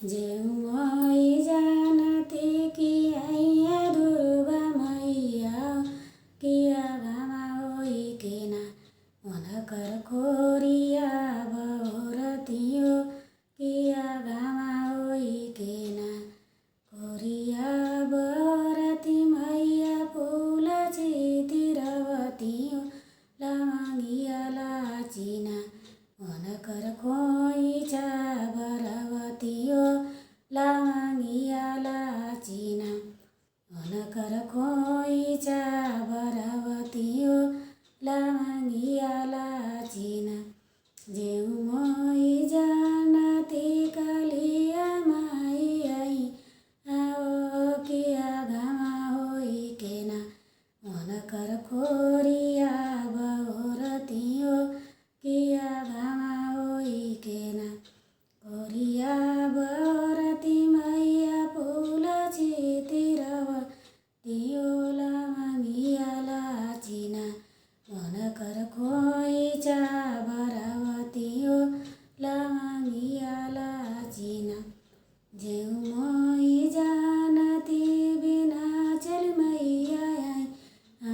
जेऊ मोई जानती कि आइया दुर्गा मैया किया घामा होई केना मन कर खोरिया बहोरतियो किया घामा होई केना खोरिया बहोरती मैया फूल चितिरवतियो लामांगिया लाचिना मन कर खोइचा बरवतियो लामांगिया लाचिना मन कर खोइचा बरवतियो लामांगिया लाचिना जेऊ मोई जानती कालिया माई आई आओ किया घामा होई केना मन कर खोरिया बहोरतियो किया घामा होई केना खोरिया बहोरती मैया फूल चितिरवतियो लामांगिया लाचिना मन कर खोइचा बरवतियो लामांगिया लाचिना जेऊ मोई जानती बिना चल मैया आई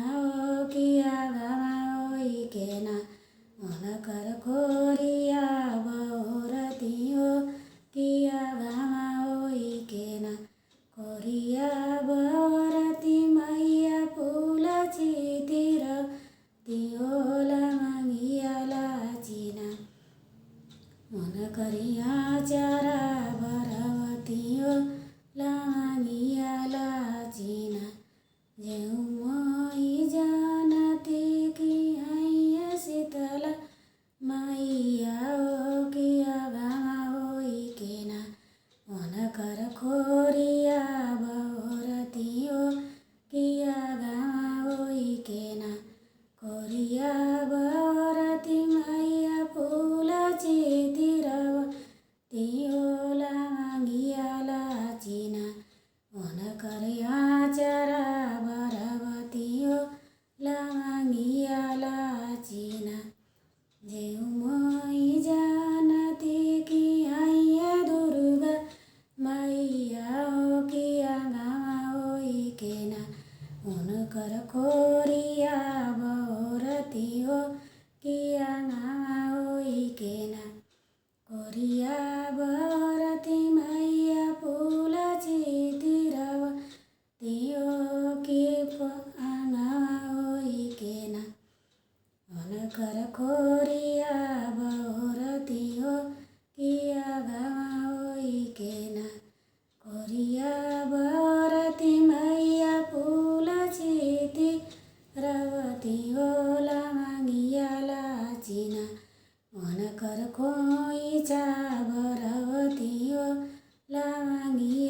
आओ किया घामा होई केना मन कर खोरिया बहोरतियो किया घामा होई केना खोरिया बहोरती मैया फूल चितिरवतियो लामांगिया लाचिना मन करिया चारा बरवतियो लामांगिया लाचिना जेऊ मोई जानती कि आइया शीतला मैया ओ किया घामा होई केना मन कर खोरिया बहोरतियो किया घामा होई केना खोरिया बहोरती मैया फूल चितिरवतियो लामांगिया लाचिना मन करिया चारा बरवतियो लामांगिया लाचिना जेऊ मोई जानती कि आइया दुर्गा मैया ओ किया घामा होई केना मन कर खोरिया बहोरतियो किया घामा होई केना खोरिया बहोरती मैया फूल चितिरवतियो घामा होई केना मन कर खोरिया बहोरतियो किया घामा होई केना खोरिया बहोरती मैया फूल चितिरवतियो लामांगिया लाचिना मन कर खोइचा बरवतियो लामांगिया